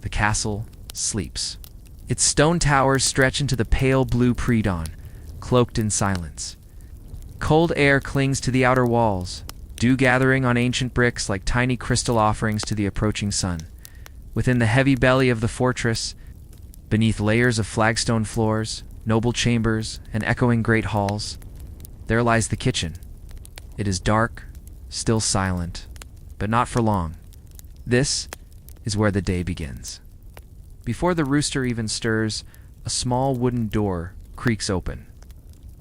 The castle sleeps. Its stone towers stretch into the pale blue pre-dawn, cloaked in silence. Cold air clings to the outer walls, dew gathering on ancient bricks like tiny crystal offerings to the approaching sun. Within the heavy belly of the fortress, beneath layers of flagstone floors, noble chambers, and echoing great halls, there lies the kitchen. It is dark, still silent, but not for long. This is where the day begins. Before the rooster even stirs, a small wooden door creaks open.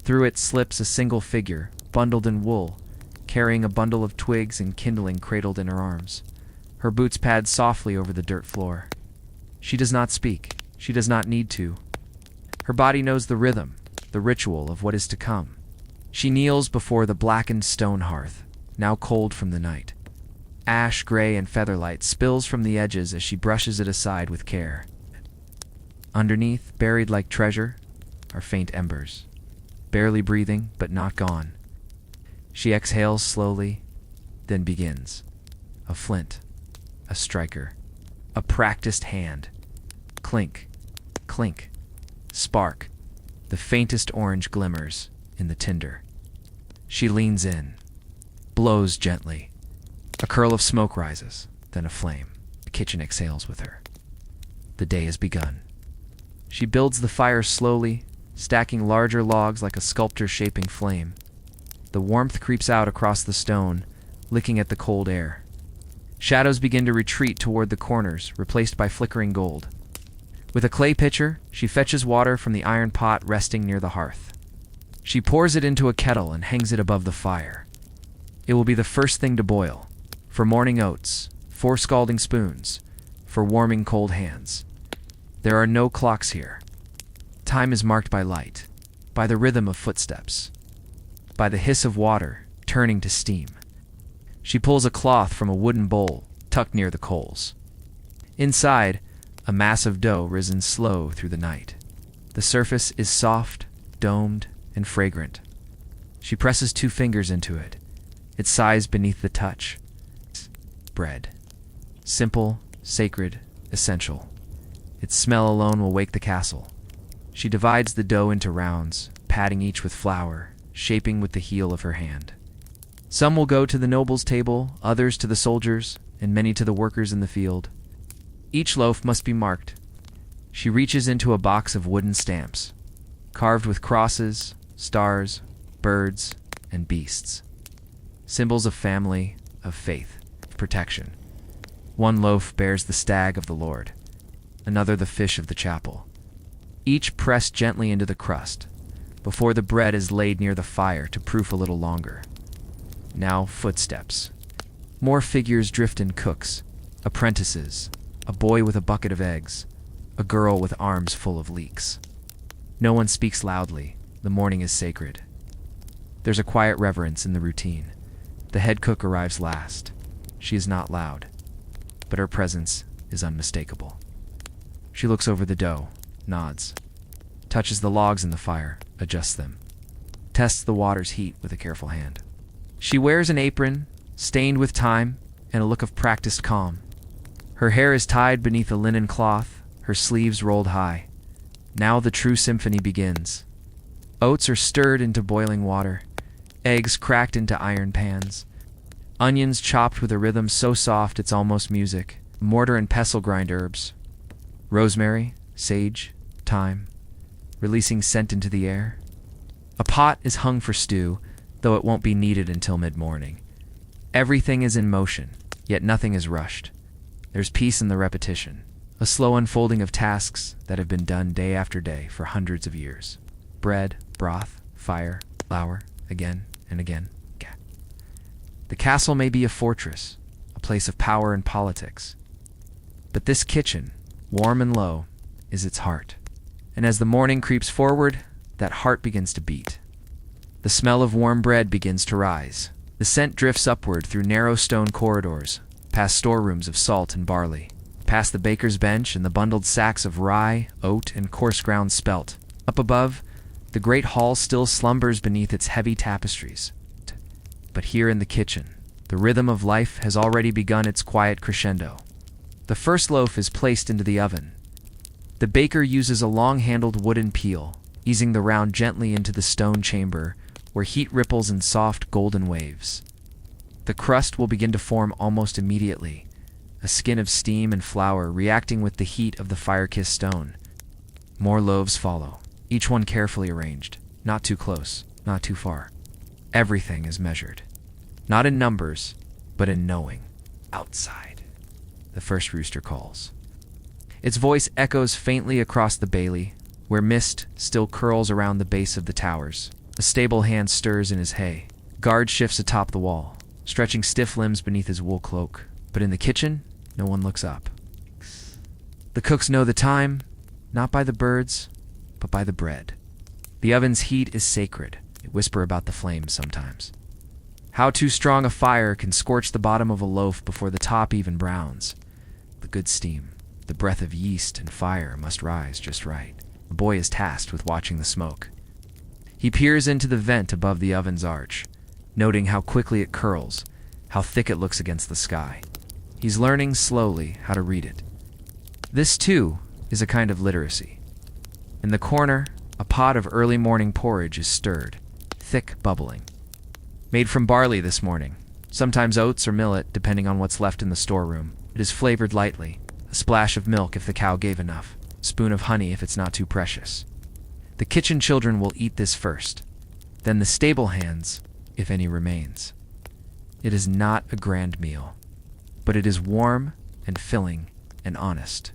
Through it slips a single figure, bundled in wool, carrying a bundle of twigs and kindling cradled in her arms. Her boots pad softly over the dirt floor. She does not speak. She does not need to. Her body knows the rhythm, the ritual of what is to come. She kneels before the blackened stone hearth, now cold from the night. Ash, gray, and featherlight spills from the edges as she brushes it aside with care. Underneath, buried like treasure, are faint embers, barely breathing but not gone. She exhales slowly, then begins. A flint, a striker, a practiced hand. Clink, clink, spark, the faintest orange glimmers in the tinder. She leans in, blows gently. A curl of smoke rises, then a flame. The kitchen exhales with her. The day has begun. She builds the fire slowly, stacking larger logs like a sculptor shaping flame. The warmth creeps out across the stone, licking at the cold air. Shadows begin to retreat toward the corners, replaced by flickering gold. With a clay pitcher, she fetches water from the iron pot resting near the hearth. She pours it into a kettle and hangs it above the fire. It will be the first thing to boil. For morning oats, for scalding spoons, for warming cold hands. There are no clocks here. Time is marked by light, by the rhythm of footsteps, by the hiss of water turning to steam. She pulls a cloth from a wooden bowl tucked near the coals. Inside, a mass of dough risen slow through the night. The surface is soft, domed, and fragrant. She presses 2 fingers into it. It sighs beneath the touch. Bread. Simple, sacred, essential. Its smell alone will wake the castle. She divides the dough into rounds, patting each with flour, shaping with the heel of her hand. Some will go to the noble's table, others to the soldiers, and many to the workers in the field. Each loaf must be marked. She reaches into a box of wooden stamps, carved with crosses, stars, birds, and beasts. Symbols of family, of faith, of protection. One loaf bears the stag of the Lord, another the fish of the chapel. Each pressed gently into the crust, before the bread is laid near the fire to proof a little longer. Now footsteps. More figures drift in: cooks, apprentices, a boy with a bucket of eggs, a girl with arms full of leeks. No one speaks loudly. The morning is sacred. There's a quiet reverence in the routine. The head cook arrives last. She is not loud, but her presence is unmistakable. She looks over the dough, nods, touches the logs in the fire, adjusts them, tests the water's heat with a careful hand. She wears an apron, stained with time, and a look of practiced calm. Her hair is tied beneath a linen cloth, her sleeves rolled high. Now the true symphony begins. Oats are stirred into boiling water, eggs cracked into iron pans, onions chopped with a rhythm so soft it's almost music, mortar and pestle grind herbs, rosemary, sage, thyme, releasing scent into the air. A pot is hung for stew, though it won't be needed until mid-morning. Everything is in motion, yet nothing is rushed. There's peace in the repetition, a slow unfolding of tasks that have been done day after day for hundreds of years. Bread, broth, fire, flour, again and again. The castle may be a fortress, a place of power and politics, but this kitchen, warm and low, is its heart. And as the morning creeps forward, that heart begins to beat. The smell of warm bread begins to rise. The scent drifts upward through narrow stone corridors, past storerooms of salt and barley, past the baker's bench and the bundled sacks of rye, oat, and coarse ground spelt. Up above, the great hall still slumbers beneath its heavy tapestries. But here in the kitchen, the rhythm of life has already begun its quiet crescendo. The first loaf is placed into the oven. The baker uses a long-handled wooden peel, easing the round gently into the stone chamber, where heat ripples in soft golden waves. The crust will begin to form almost immediately, a skin of steam and flour reacting with the heat of the fire-kissed stone. More loaves follow, each one carefully arranged, not too close, not too far. Everything is measured, not in numbers, but in knowing. Outside, the first rooster calls. Its voice echoes faintly across the bailey, where mist still curls around the base of the towers. A stable hand stirs in his hay. Guard shifts atop the wall, stretching stiff limbs beneath his wool cloak. But in the kitchen, no one looks up. The cooks know the time, not by the birds, but by the bread. The oven's heat is sacred. They whisper about the flames sometimes. How too strong a fire can scorch the bottom of a loaf before the top even browns. The good steam, the breath of yeast and fire must rise just right. The boy is tasked with watching the smoke. He peers into the vent above the oven's arch, noting how quickly it curls, how thick it looks against the sky. He's learning slowly how to read it. This, too, is a kind of literacy. In the corner, a pot of early morning porridge is stirred, thick bubbling. Made from barley this morning, sometimes oats or millet, depending on what's left in the storeroom. It is flavored lightly, a splash of milk if the cow gave enough, a spoon of honey if it's not too precious. The kitchen children will eat this first, then the stable hands, if any remains. It is not a grand meal, but it is warm and filling and honest.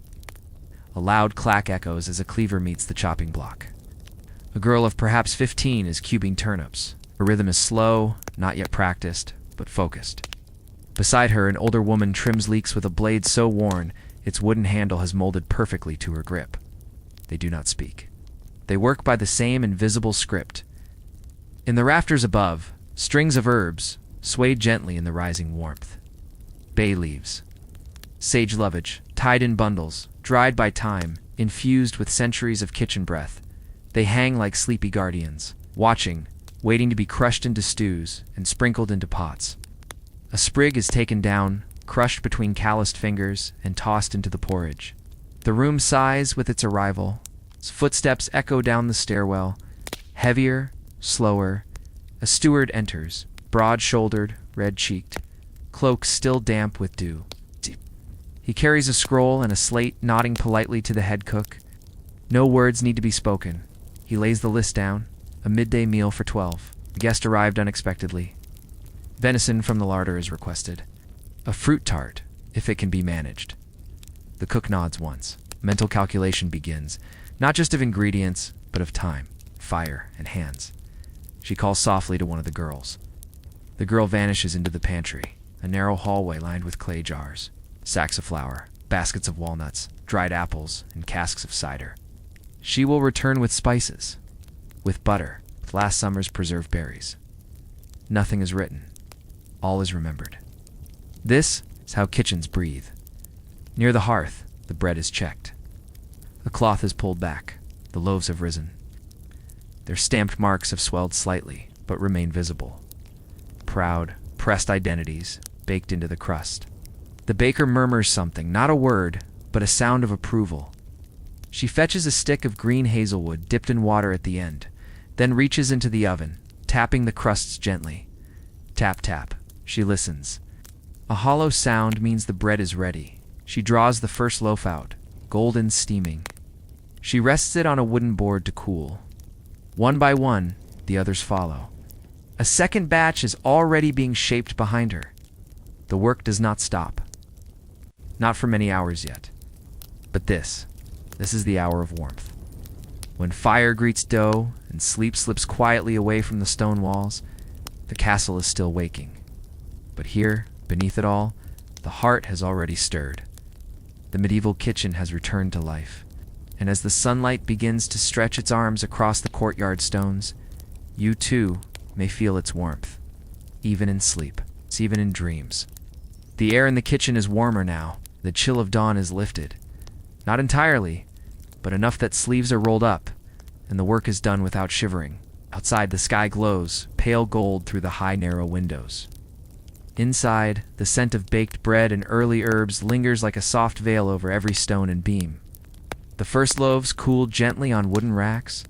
A loud clack echoes as a cleaver meets the chopping block. A girl of perhaps 15 is cubing turnips. Her rhythm is slow, not yet practiced, but focused. Beside her, an older woman trims leeks with a blade so worn, its wooden handle has molded perfectly to her grip. They do not speak. They work by the same invisible script. In the rafters above, strings of herbs swayed gently in the rising warmth. Bay leaves, sage lovage, tied in bundles, dried by time, infused with centuries of kitchen breath. They hang like sleepy guardians, watching, waiting to be crushed into stews and sprinkled into pots. A sprig is taken down, crushed between calloused fingers, and tossed into the porridge. The room sighs with its arrival. Its footsteps echo down the stairwell. Heavier, slower. A steward enters, broad-shouldered, red-cheeked, cloak still damp with dew. He carries a scroll and a slate, nodding politely to the head cook. No words need to be spoken. He lays the list down. A midday meal for 12. The guest arrived unexpectedly. Venison from the larder is requested. A fruit tart, if it can be managed. The cook nods once. Mental calculation begins, not just of ingredients, but of time, fire, and hands. She calls softly to one of the girls. The girl vanishes into the pantry, a narrow hallway lined with clay jars, sacks of flour, baskets of walnuts, dried apples, and casks of cider. She will return with spices, with butter, with last summer's preserved berries. Nothing is written. All is remembered. This is how kitchens breathe. Near the hearth, the bread is checked. The cloth is pulled back. The loaves have risen. Their stamped marks have swelled slightly, but remain visible. Proud, pressed identities baked into the crust. The baker murmurs something, not a word, but a sound of approval. She fetches a stick of green hazelwood dipped in water at the end, then reaches into the oven, tapping the crusts gently. Tap, tap. She listens. A hollow sound means the bread is ready. She draws the first loaf out, golden steaming. She rests it on a wooden board to cool. One by one, the others follow. A second batch is already being shaped behind her. The work does not stop. Not for many hours yet. But this is the hour of warmth. When fire greets dough and sleep slips quietly away from the stone walls, the castle is still waking. But here, beneath it all, the heart has already stirred. The medieval kitchen has returned to life. And as the sunlight begins to stretch its arms across the courtyard stones, you too may feel its warmth, even in sleep, even in dreams. The air in the kitchen is warmer now. The chill of dawn is lifted. Not entirely, but enough that sleeves are rolled up, and the work is done without shivering. Outside, the sky glows, pale gold through the high, narrow windows. Inside, the scent of baked bread and early herbs lingers like a soft veil over every stone and beam. The first loaves cooled gently on wooden racks,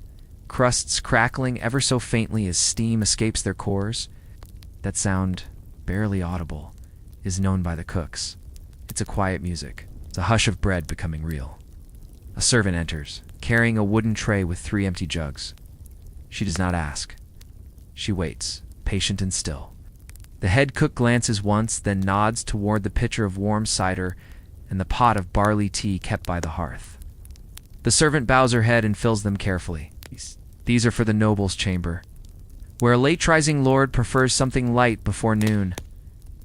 crusts crackling ever so faintly as steam escapes their cores. That sound, barely audible, is known by the cooks. It's a quiet music. It's a hush of bread becoming real. A servant enters, carrying a wooden tray with 3 empty jugs. She does not ask. She waits, patient and still. The head cook glances once, then nods toward the pitcher of warm cider and the pot of barley tea kept by the hearth. The servant bows her head and fills them carefully. These are for the noble's chamber, where a late-rising lord prefers something light before noon.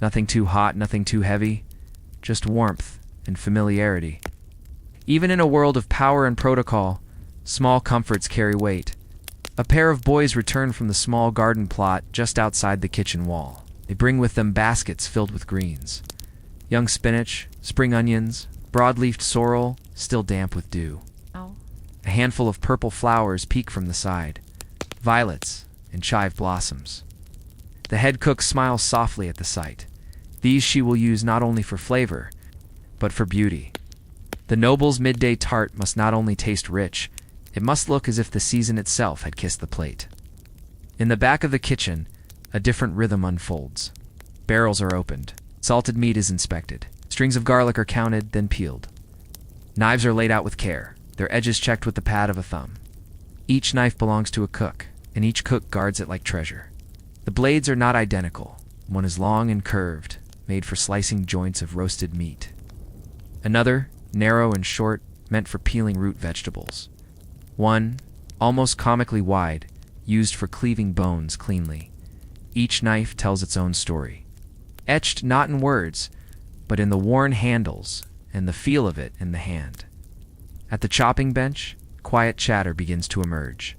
Nothing too hot, nothing too heavy, just warmth and familiarity. Even in a world of power and protocol, small comforts carry weight. A pair of boys return from the small garden plot just outside the kitchen wall. They bring with them baskets filled with greens. Young spinach, spring onions, broad-leafed sorrel, still damp with dew. Ow. A handful of purple flowers peek from the side. Violets and chive blossoms. The head cook smiles softly at the sight. These she will use not only for flavor, but for beauty. The noble's midday tart must not only taste rich, it must look as if the season itself had kissed the plate. In the back of the kitchen, a different rhythm unfolds. Barrels are opened. Salted meat is inspected. Strings of garlic are counted, then peeled. Knives are laid out with care, their edges checked with the pad of a thumb. Each knife belongs to a cook, and each cook guards it like treasure. The blades are not identical. One is long and curved, made for slicing joints of roasted meat. Another, narrow and short, meant for peeling root vegetables. One, almost comically wide, used for cleaving bones cleanly. Each knife tells its own story, etched not in words, but in the worn handles and the feel of it in the hand. At the chopping bench, quiet chatter begins to emerge.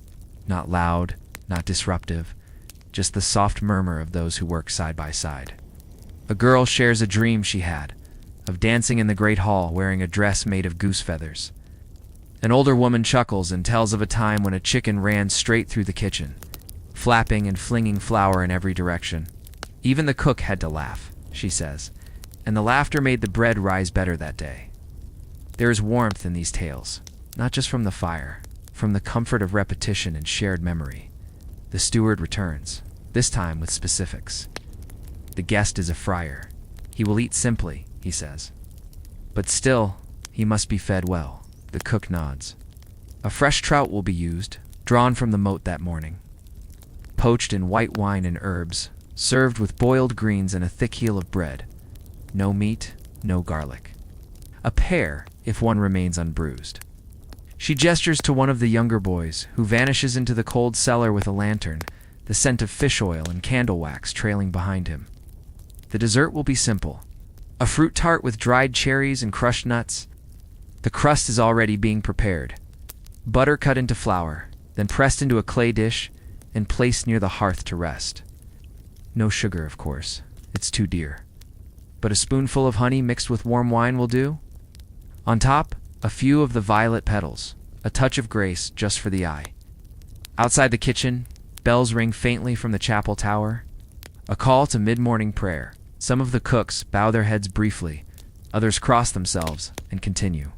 Not loud, not disruptive, just the soft murmur of those who work side by side. A girl shares a dream she had, of dancing in the great hall wearing a dress made of goose feathers. An older woman chuckles and tells of a time when a chicken ran straight through the kitchen, flapping and flinging flour in every direction. Even the cook had to laugh, she says, and the laughter made the bread rise better that day. There is warmth in these tales, not just from the fire, from the comfort of repetition and shared memory. The steward returns, this time with specifics. The guest is a friar. He will eat simply, he says. But still, he must be fed well. The cook nods. A fresh trout will be used, drawn from the moat that morning. Poached in white wine and herbs, served with boiled greens and a thick heel of bread. No meat, no garlic. A pear, if one remains unbruised. She gestures to one of the younger boys, who vanishes into the cold cellar with a lantern, the scent of fish oil and candle wax trailing behind him. The dessert will be simple. A fruit tart with dried cherries and crushed nuts. The crust is already being prepared. Butter cut into flour, then pressed into a clay dish and placed near the hearth to rest. No sugar, of course. It's too dear. But a spoonful of honey mixed with warm wine will do. On top, a few of the violet petals, a touch of grace just for the eye. Outside the kitchen, bells ring faintly from the chapel tower. A call to mid-morning prayer. Some of the cooks bow their heads briefly, others cross themselves and continue.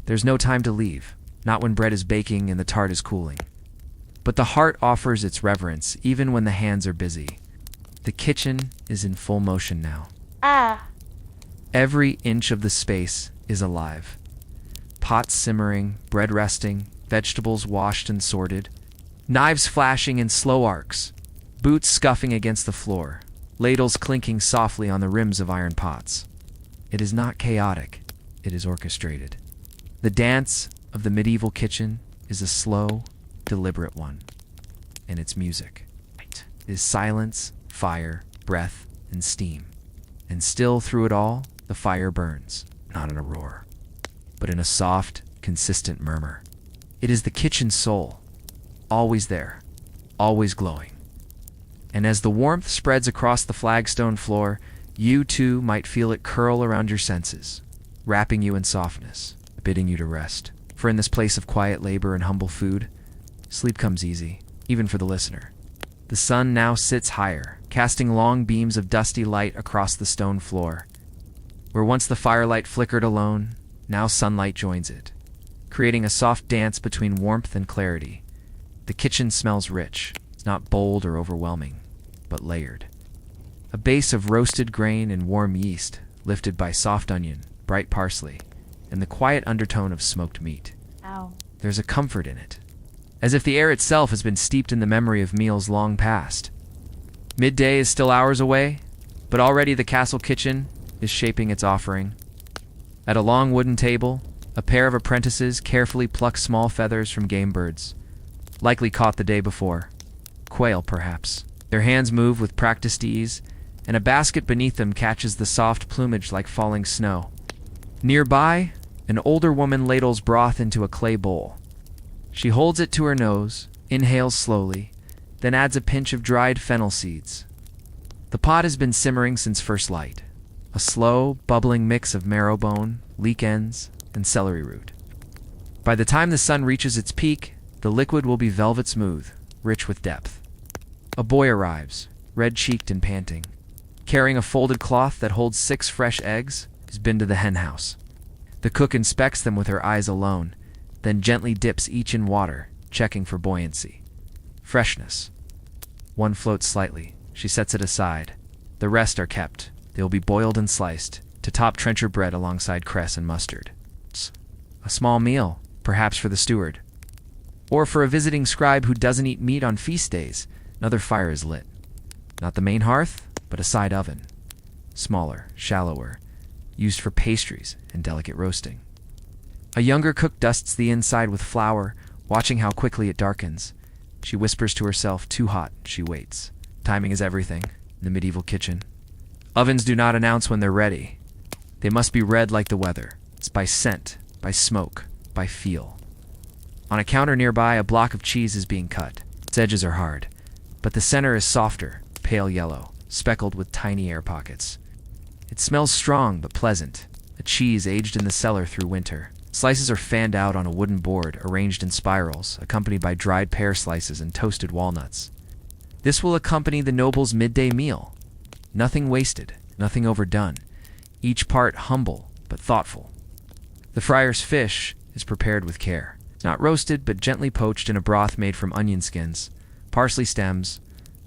There's no time to leave, not when bread is baking and the tart is cooling. But the heart offers its reverence even when the hands are busy. The kitchen is in full motion now. Every inch of the space is alive. Pots simmering, bread resting, vegetables washed and sorted, knives flashing in slow arcs, boots scuffing against the floor, ladles clinking softly on the rims of iron pots. It is not chaotic, it is orchestrated. The dance of the medieval kitchen is a slow, deliberate one, and it's music. It is silence, fire, breath, and steam. And still through it all, the fire burns, not in a roar, but in a soft, consistent murmur. It is the kitchen's soul, always there, always glowing. And as the warmth spreads across the flagstone floor, you too might feel it curl around your senses, wrapping you in softness, bidding you to rest. For in this place of quiet labor and humble food, sleep comes easy, even for the listener. The sun now sits higher, casting long beams of dusty light across the stone floor. Where once the firelight flickered alone, now sunlight joins it, creating a soft dance between warmth and clarity. The kitchen smells rich. It's not bold or overwhelming, but layered. A base of roasted grain and warm yeast, lifted by soft onion, bright parsley, and the quiet undertone of smoked meat. Ow. There's a comfort in it, as if the air itself has been steeped in the memory of meals long past. Midday is still hours away, but already the castle kitchen is shaping its offering. At a long wooden table, a pair of apprentices carefully pluck small feathers from game birds, likely caught the day before. Quail, perhaps. Their hands move with practiced ease, and a basket beneath them catches the soft plumage like falling snow. Nearby, an older woman ladles broth into a clay bowl. She holds it to her nose, inhales slowly, then adds a pinch of dried fennel seeds. The pot has been simmering since first light, a slow, bubbling mix of marrowbone, leek ends, and celery root. By the time the sun reaches its peak, the liquid will be velvet smooth, rich with depth. A boy arrives, red-cheeked and panting. Carrying a folded cloth that holds 6 fresh eggs, he's been to the hen house. The cook inspects them with her eyes alone, then gently dips each in water, checking for buoyancy. Freshness. One floats slightly. She sets it aside. The rest are kept. They will be boiled and sliced, to top trencher bread alongside cress and mustard. A small meal, perhaps for the steward. Or for a visiting scribe who doesn't eat meat on feast days, another fire is lit. Not the main hearth, but a side oven. Smaller, shallower, used for pastries and delicate roasting. A younger cook dusts the inside with flour, watching how quickly it darkens. She whispers to herself, too hot, she waits. Timing is everything in the medieval kitchen. Ovens do not announce when they're ready. They must be read like the weather. It's by scent, by smoke, by feel. On a counter nearby, a block of cheese is being cut. Its edges are hard, but the center is softer, pale yellow, speckled with tiny air pockets. It smells strong but pleasant, a cheese aged in the cellar through winter. Slices are fanned out on a wooden board, arranged in spirals, accompanied by dried pear slices and toasted walnuts. This will accompany the noble's midday meal. Nothing wasted, nothing overdone, each part humble but thoughtful. The friar's fish is prepared with care. It's not roasted, but gently poached in a broth made from onion skins, parsley stems,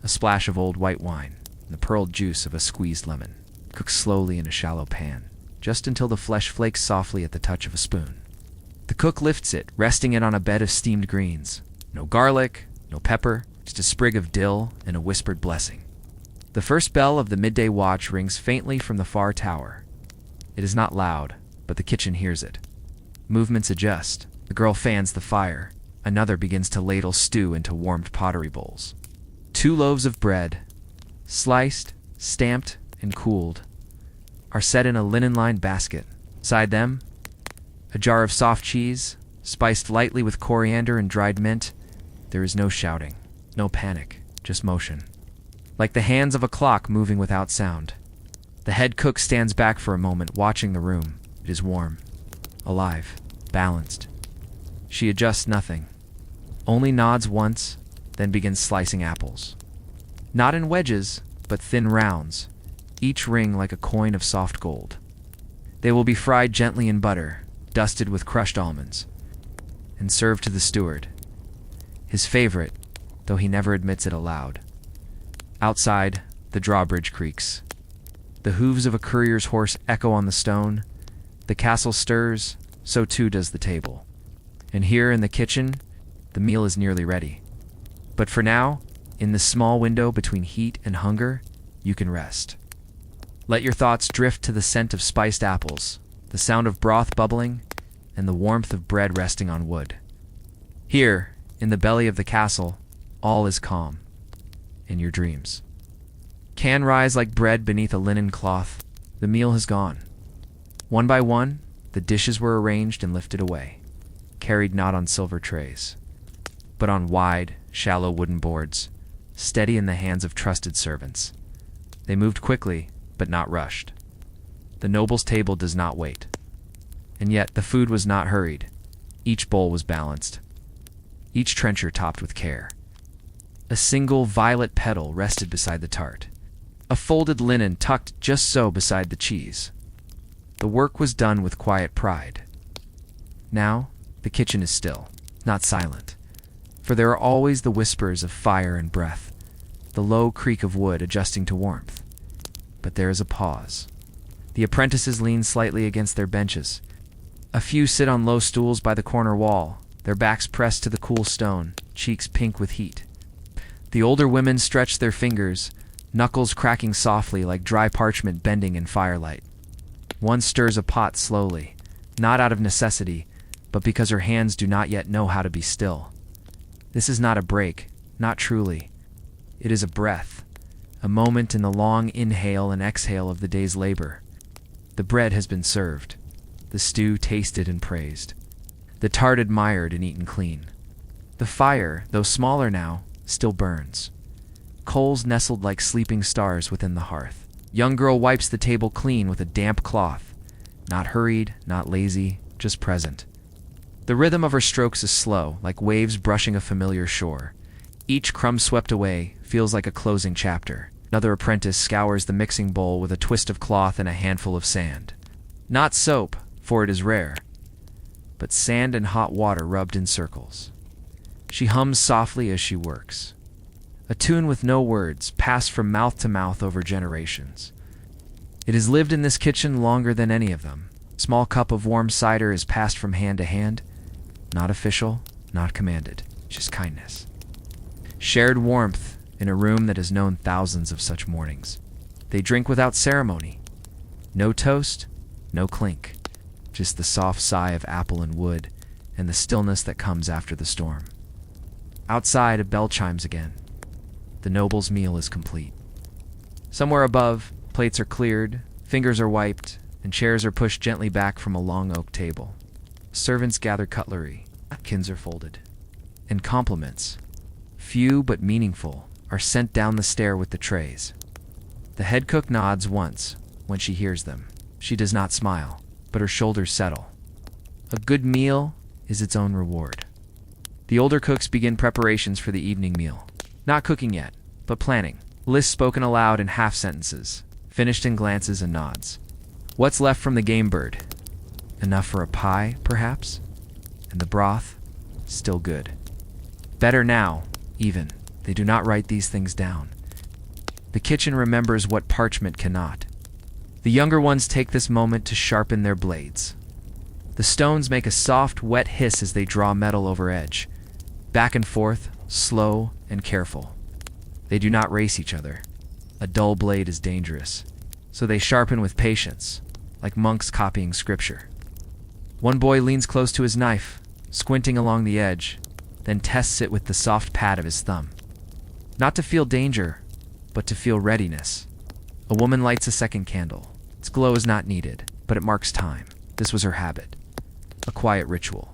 a splash of old white wine, and the pearled juice of a squeezed lemon. Cooked slowly in a shallow pan, just until the flesh flakes softly at the touch of a spoon. The cook lifts it, resting it on a bed of steamed greens. No garlic, no pepper, just a sprig of dill and a whispered blessing. The first bell of the midday watch rings faintly from the far tower. It is not loud, but the kitchen hears it. Movements adjust. The girl fans the fire. Another begins to ladle stew into warmed pottery bowls. 2 loaves of bread, sliced, stamped, and cooled, are set in a linen-lined basket. Beside them, a jar of soft cheese, spiced lightly with coriander and dried mint. There is no shouting, no panic, just motion. Like the hands of a clock moving without sound. The head cook stands back for a moment, watching the room. It is warm, alive, balanced. She adjusts nothing, only nods once, then begins slicing apples. Not in wedges, but thin rounds, each ring like a coin of soft gold. They will be fried gently in butter, dusted with crushed almonds, and served to the steward. His favorite, though he never admits it aloud. Outside, the drawbridge creaks. The hooves of a courier's horse echo on the stone. The castle stirs, so too does the table. And here in the kitchen, the meal is nearly ready. But for now, in this small window between heat and hunger, you can rest. Let your thoughts drift to the scent of spiced apples, the sound of broth bubbling, and the warmth of bread resting on wood. Here, in the belly of the castle, all is calm. In your dreams. Can rise like bread beneath a linen cloth. The meal has gone. One by one, the dishes were arranged and lifted away, carried not on silver trays, but on wide, shallow wooden boards, steady in the hands of trusted servants. They moved quickly, but not rushed. The noble's table does not wait. And yet the food was not hurried. Each bowl was balanced, each trencher topped with care. A single violet petal rested beside the tart, a folded linen tucked just so beside the cheese. The work was done with quiet pride. Now, the kitchen is still, not silent, for there are always the whispers of fire and breath, the low creak of wood adjusting to warmth. But there is a pause. The apprentices lean slightly against their benches. A few sit on low stools by the corner wall, their backs pressed to the cool stone, cheeks pink with heat. The older women stretch their fingers, knuckles cracking softly like dry parchment bending in firelight. One stirs a pot slowly, not out of necessity, but because her hands do not yet know how to be still. This is not a break, not truly. It is a breath, a moment in the long inhale and exhale of the day's labor. The bread has been served, the stew tasted and praised, the tart admired and eaten clean. The fire, though smaller now, still burns. Coals nestled like sleeping stars within the hearth. Young girl wipes the table clean with a damp cloth. Not hurried, not lazy, just present. The rhythm of her strokes is slow, like waves brushing a familiar shore. Each crumb swept away feels like a closing chapter. Another apprentice scours the mixing bowl with a twist of cloth and a handful of sand. Not soap, for it is rare, but sand and hot water rubbed in circles. She hums softly as she works. A tune with no words, passed from mouth to mouth over generations. It has lived in this kitchen longer than any of them. Small cup of warm cider is passed from hand to hand. Not official, not commanded, just kindness. Shared warmth in a room that has known thousands of such mornings. They drink without ceremony. No toast, no clink. Just the soft sigh of apple and wood and the stillness that comes after the storm. Outside, a bell chimes again. The noble's meal is complete. Somewhere above, plates are cleared, fingers are wiped, and chairs are pushed gently back from a long oak table. Servants gather cutlery, napkins are folded, and compliments, few but meaningful, are sent down the stair with the trays. The head cook nods once when she hears them. She does not smile, but her shoulders settle. A good meal is its own reward. The older cooks begin preparations for the evening meal. Not cooking yet, but planning. Lists spoken aloud in half sentences, finished in glances and nods. What's left from the game bird? Enough for a pie, perhaps? And the broth? Still good. Better now, even. They do not write these things down. The kitchen remembers what parchment cannot. The younger ones take this moment to sharpen their blades. The stones make a soft, wet hiss as they draw metal over edge. Back and forth, slow and careful. They do not race each other. A dull blade is dangerous, so they sharpen with patience, like monks copying scripture. One boy leans close to his knife, squinting along the edge, then tests it with the soft pad of his thumb. Not to feel danger, but to feel readiness. A woman lights a second candle. Its glow is not needed, but it marks time. This was her habit. A quiet ritual.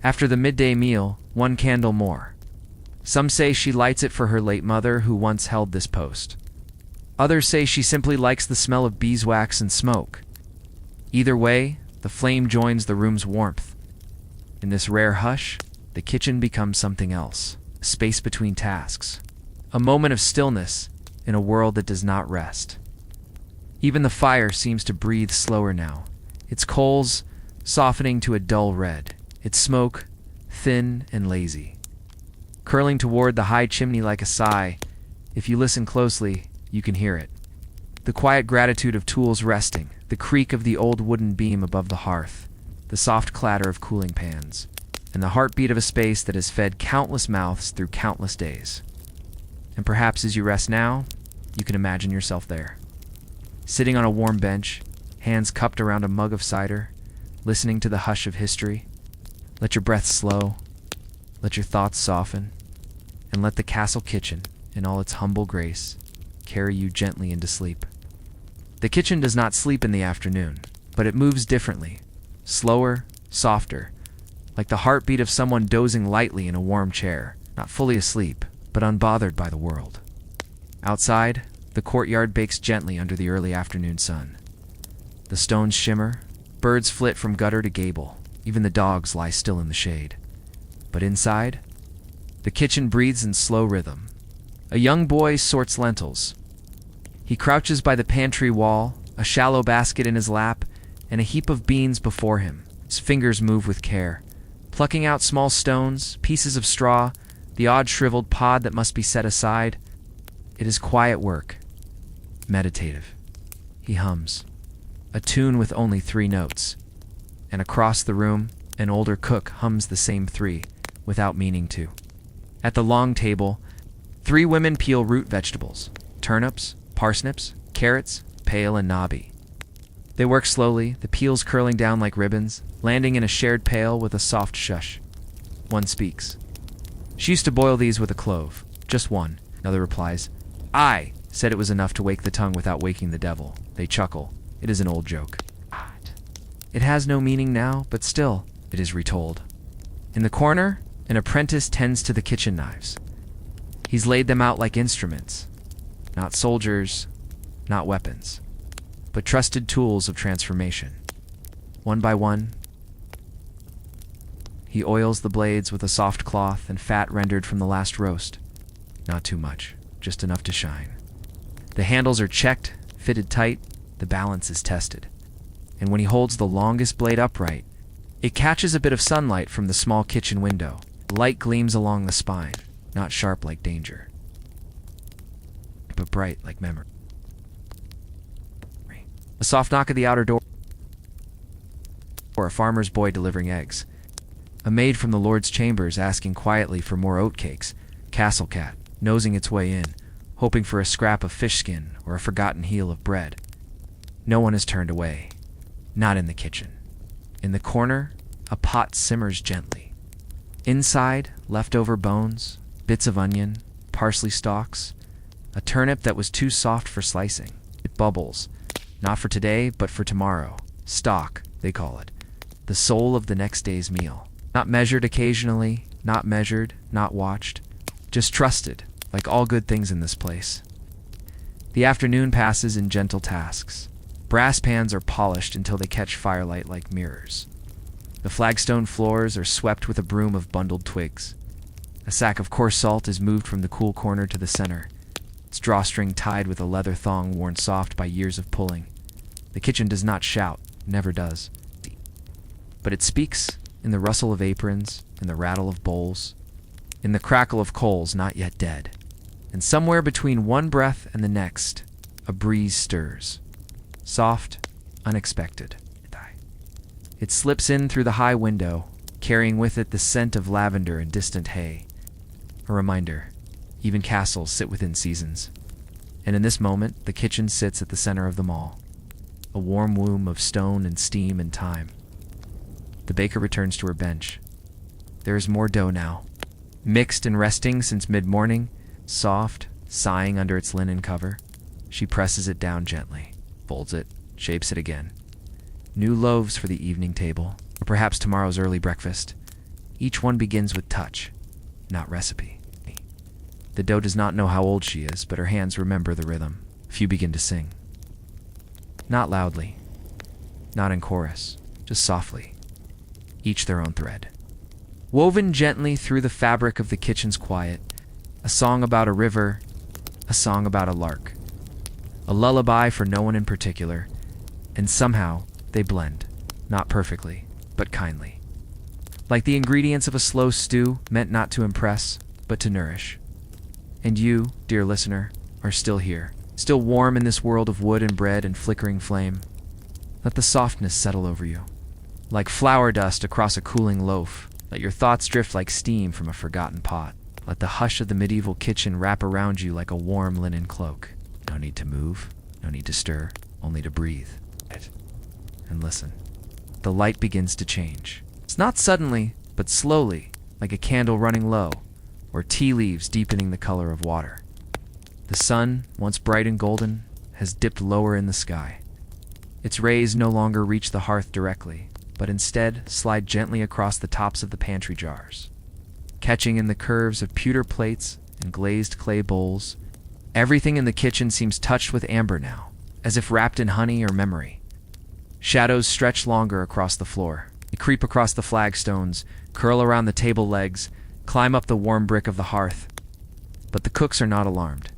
After the midday meal, one candle more. Some say she lights it for her late mother who once held this post. Others say she simply likes the smell of beeswax and smoke. Either way, the flame joins the room's warmth. In this rare hush, the kitchen becomes something else, a space between tasks, a moment of stillness in a world that does not rest. Even the fire seems to breathe slower now, its coals softening to a dull red, its smoke thin and lazy. Curling toward the high chimney like a sigh, if you listen closely, you can hear it. The quiet gratitude of tools resting, the creak of the old wooden beam above the hearth, the soft clatter of cooling pans, and the heartbeat of a space that has fed countless mouths through countless days. And perhaps as you rest now, you can imagine yourself there. Sitting on a warm bench, hands cupped around a mug of cider, listening to the hush of history. Let your breath slow, let your thoughts soften, and let the castle kitchen, in all its humble grace, carry you gently into sleep. The kitchen does not sleep in the afternoon, but it moves differently, slower, softer, like the heartbeat of someone dozing lightly in a warm chair, not fully asleep, but unbothered by the world. Outside, the courtyard bakes gently under the early afternoon sun. The stones shimmer, birds flit from gutter to gable, even the dogs lie still in the shade. But inside, the kitchen breathes in slow rhythm. A young boy sorts lentils. He crouches by the pantry wall, a shallow basket in his lap, and a heap of beans before him. His fingers move with care, plucking out small stones, pieces of straw, the odd shriveled pod that must be set aside. It is quiet work, meditative. He hums, a tune with only 3 notes, and across the room, an older cook hums the same 3, without meaning to. At the long table, 3 women peel root vegetables, turnips, parsnips, carrots, pale and knobby. They work slowly, the peels curling down like ribbons, landing in a shared pail with a soft shush. One speaks. She used to boil these with a clove. Just one. Another replies, I said it was enough to wake the tongue without waking the devil. They chuckle. It is an old joke. It has no meaning now, but still, it is retold. In the corner, an apprentice tends to the kitchen knives. He's laid them out like instruments. Not soldiers, not weapons, but trusted tools of transformation. One by one, he oils the blades with a soft cloth and fat rendered from the last roast. Not too much, just enough to shine. The handles are checked, fitted tight, the balance is tested. And when he holds the longest blade upright, it catches a bit of sunlight from the small kitchen window. Light gleams along the spine, not sharp like danger, but bright like memory. A soft knock at the outer door, or a farmer's boy delivering eggs. A maid from the Lord's chambers asking quietly for more oatcakes. Castle cat, nosing its way in, hoping for a scrap of fish skin or a forgotten heel of bread. No one is turned away. Not in the kitchen. In the corner, a pot simmers gently. Inside, leftover bones, bits of onion, parsley stalks, a turnip that was too soft for slicing. It bubbles. Not for today, but for tomorrow. Stock, they call it. The soul of the next day's meal. Not measured occasionally, not measured, not watched. Just trusted, like all good things in this place. The afternoon passes in gentle tasks. Brass pans are polished until they catch firelight like mirrors. The flagstone floors are swept with a broom of bundled twigs. A sack of coarse salt is moved from the cool corner to the center, its drawstring tied with a leather thong worn soft by years of pulling. The kitchen does not shout, never does. But it speaks in the rustle of aprons, in the rattle of bowls, in the crackle of coals not yet dead. And somewhere between one breath and the next, a breeze stirs. Soft, unexpected. It slips in through the high window, carrying with it the scent of lavender and distant hay. A reminder, even castles sit within seasons. And in this moment, the kitchen sits at the center of them all. A warm womb of stone and steam and time. The baker returns to her bench. There is more dough now. Mixed and resting since mid-morning, soft, sighing under its linen cover. She presses it down gently, folds it, shapes it again. New loaves for the evening table, or perhaps tomorrow's early breakfast. Each one begins with touch, not recipe. The dough does not know how old she is, but her hands remember the rhythm. Few begin to sing. Not loudly, not in chorus, just softly, each their own thread. Woven gently through the fabric of the kitchen's quiet, a song about a river, a song about a lark, a lullaby for no one in particular, and somehow they blend, not perfectly, but kindly. Like the ingredients of a slow stew meant not to impress, but to nourish. And you, dear listener, are still here, still warm in this world of wood and bread and flickering flame. Let the softness settle over you. Like flour dust across a cooling loaf, let your thoughts drift like steam from a forgotten pot. Let the hush of the medieval kitchen wrap around you like a warm linen cloak. No need to move, no need to stir, only to breathe. And listen. The light begins to change. It's not suddenly, but slowly, like a candle running low, or tea leaves deepening the color of water. The sun, once bright and golden, has dipped lower in the sky. Its rays no longer reach the hearth directly, but instead slide gently across the tops of the pantry jars. Catching in the curves of pewter plates and glazed clay bowls, everything in the kitchen seems touched with amber now, as if wrapped in honey or memory. Shadows stretch longer across the floor. They creep across the flagstones, curl around the table legs, climb up the warm brick of the hearth. But the cooks are not alarmed.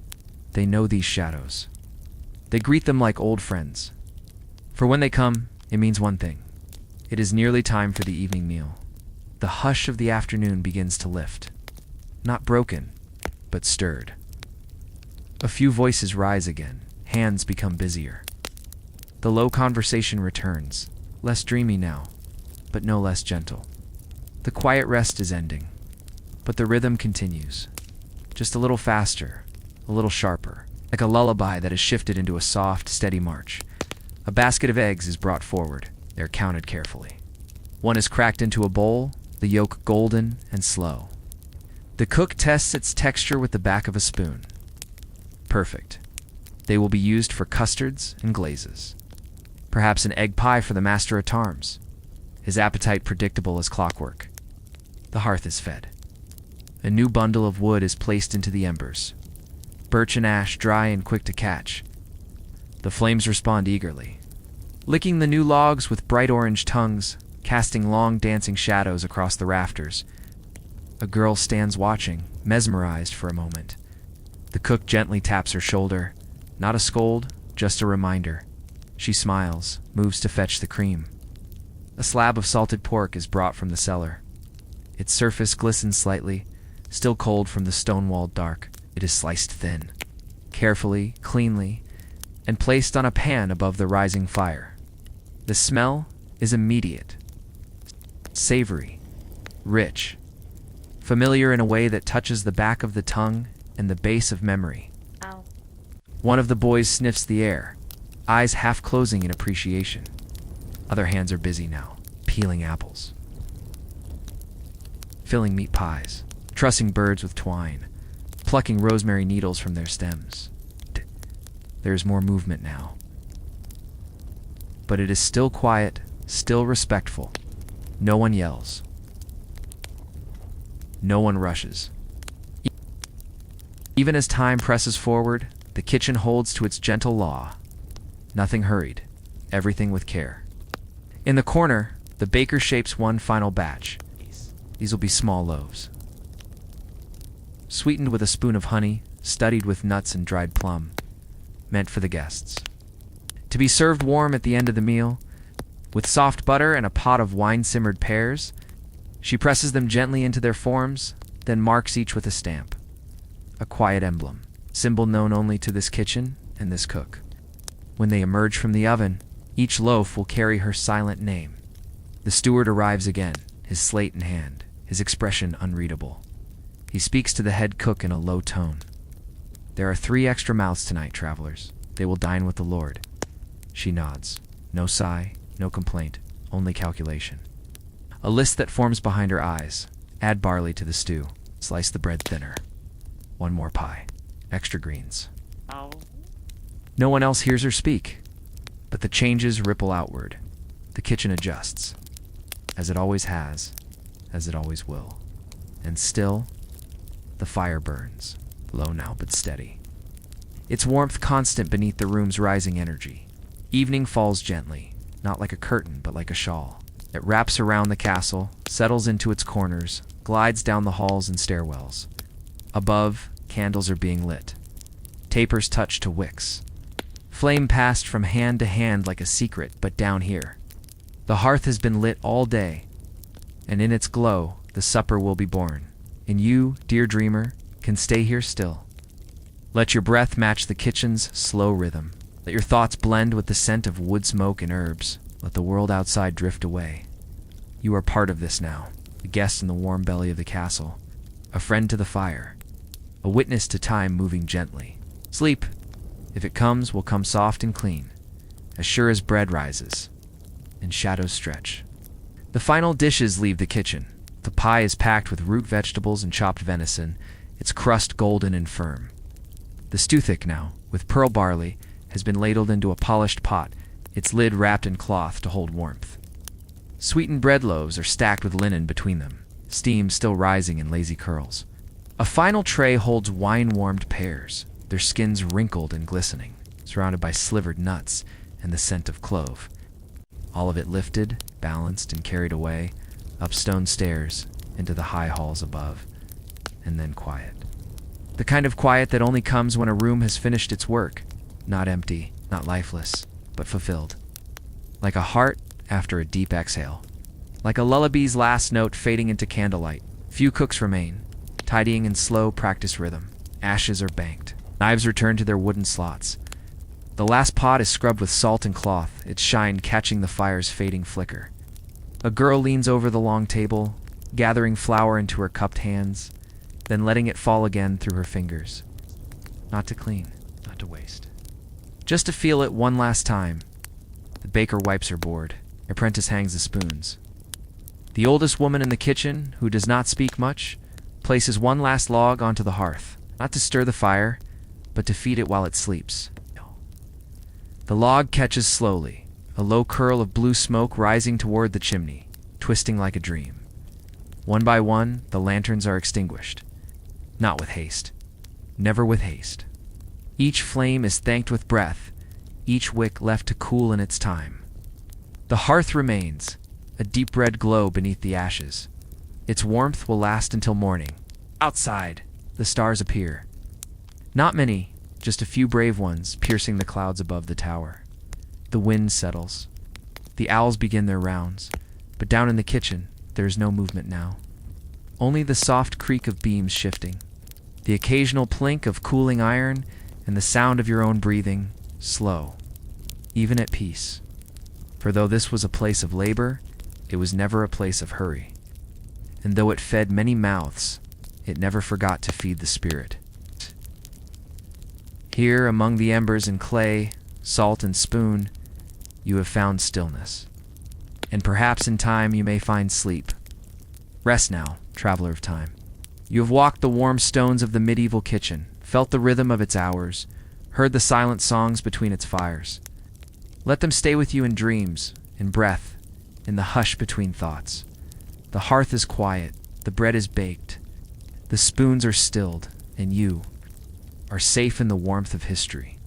They know these shadows. They greet them like old friends. For when they come, it means one thing. It is nearly time for the evening meal. The hush of the afternoon begins to lift. Not broken, but stirred. A few voices rise again. Hands become busier. The low conversation returns, less dreamy now, but no less gentle. The quiet rest is ending, but the rhythm continues. Just a little faster, a little sharper, like a lullaby that has shifted into a soft, steady march. A basket of eggs is brought forward. They're counted carefully. One is cracked into a bowl, the yolk golden and slow. The cook tests its texture with the back of a spoon. Perfect. They will be used for custards and glazes. Perhaps an egg pie for the master at arms. His appetite predictable as clockwork. The hearth is fed. A new bundle of wood is placed into the embers. Birch and ash dry and quick to catch. The flames respond eagerly, licking the new logs with bright orange tongues, casting long dancing shadows across the rafters. A girl stands watching, mesmerized for a moment. The cook gently taps her shoulder. Not a scold, just a reminder. She smiles, moves to fetch the cream. A slab of salted pork is brought from the cellar. Its surface glistens slightly, still cold from the stone-walled dark. It is sliced thin, carefully, cleanly, and placed on a pan above the rising fire. The smell is immediate, savory, rich, familiar in a way that touches the back of the tongue and the base of memory. Ow. One of the boys sniffs the air, eyes half closing in appreciation. Other hands are busy now, peeling apples, filling meat pies, trussing birds with twine, plucking rosemary needles from their stems. There's more movement now. But it is still quiet, still respectful. No one yells. No one rushes. Even as time presses forward, the kitchen holds to its gentle law. Nothing hurried, everything with care. In the corner, the baker shapes one final batch. These will be small loaves, sweetened with a spoon of honey, studded with nuts and dried plum, meant for the guests. To be served warm at the end of the meal, with soft butter and a pot of wine-simmered pears. She presses them gently into their forms, then marks each with a stamp. A quiet emblem, symbol known only to this kitchen and this cook. When they emerge from the oven, each loaf will carry her silent name. The steward arrives again, his slate in hand, his expression unreadable. He speaks to the head cook in a low tone. There are 3 extra mouths tonight, travelers. They will dine with the Lord. She nods. No sigh, no complaint, only calculation. A list that forms behind her eyes. Add barley to the stew. Slice the bread thinner. 1 more pie. Extra greens. Ow. No one else hears her speak, but the changes ripple outward. The kitchen adjusts, as it always has, as it always will. And still, the fire burns, low now but steady. Its warmth constant beneath the room's rising energy. Evening falls gently, not like a curtain, but like a shawl. It wraps around the castle, settles into its corners, glides down the halls and stairwells. Above, candles are being lit. Tapers touch to wicks. Flame passed from hand to hand like a secret, but down here. The hearth has been lit all day, and in its glow, the supper will be born. And you, dear dreamer, can stay here still. Let your breath match the kitchen's slow rhythm. Let your thoughts blend with the scent of wood smoke and herbs. Let the world outside drift away. You are part of this now, a guest in the warm belly of the castle, a friend to the fire, a witness to time moving gently. Sleep, if it comes, will come soft and clean, as sure as bread rises, and shadows stretch. The final dishes leave the kitchen. The pie is packed with root vegetables and chopped venison, its crust golden and firm. The stew thick now, with pearl barley, has been ladled into a polished pot, its lid wrapped in cloth to hold warmth. Sweetened bread loaves are stacked with linen between them, steam still rising in lazy curls. A final tray holds wine-warmed pears, their skins wrinkled and glistening, surrounded by slivered nuts and the scent of clove. All of it lifted, balanced, and carried away, up stone stairs, into the high halls above, and then quiet. The kind of quiet that only comes when a room has finished its work, not empty, not lifeless, but fulfilled. Like a heart after a deep exhale. Like a lullaby's last note fading into candlelight. Few cooks remain, tidying in slow practice rhythm. Ashes are banked. Knives return to their wooden slots. The last pot is scrubbed with salt and cloth, its shine catching the fire's fading flicker. A girl leans over the long table, gathering flour into her cupped hands, then letting it fall again through her fingers. Not to clean, not to waste. Just to feel it one last time. The baker wipes her board. Apprentice hangs the spoons. The oldest woman in the kitchen, who does not speak much, places one last log onto the hearth, not to stir the fire, but to feed it while it sleeps. The log catches slowly, a low curl of blue smoke rising toward the chimney, twisting like a dream. One by one, the lanterns are extinguished. Not with haste. Never with haste. Each flame is thanked with breath, each wick left to cool in its time. The hearth remains, a deep red glow beneath the ashes. Its warmth will last until morning. Outside, the stars appear. Not many, just a few brave ones piercing the clouds above the tower. The wind settles. The owls begin their rounds, but down in the kitchen, there is no movement now. Only the soft creak of beams shifting, the occasional plink of cooling iron, and the sound of your own breathing, slow, even at peace. For though this was a place of labor, it was never a place of hurry. And though it fed many mouths, it never forgot to feed the spirit. Here, among the embers and clay, salt and spoon, you have found stillness. And perhaps in time you may find sleep. Rest now, traveler of time. You have walked the warm stones of the medieval kitchen, felt the rhythm of its hours, heard the silent songs between its fires. Let them stay with you in dreams, in breath, in the hush between thoughts. The hearth is quiet, the bread is baked, the spoons are stilled, and you are safe in the warmth of history.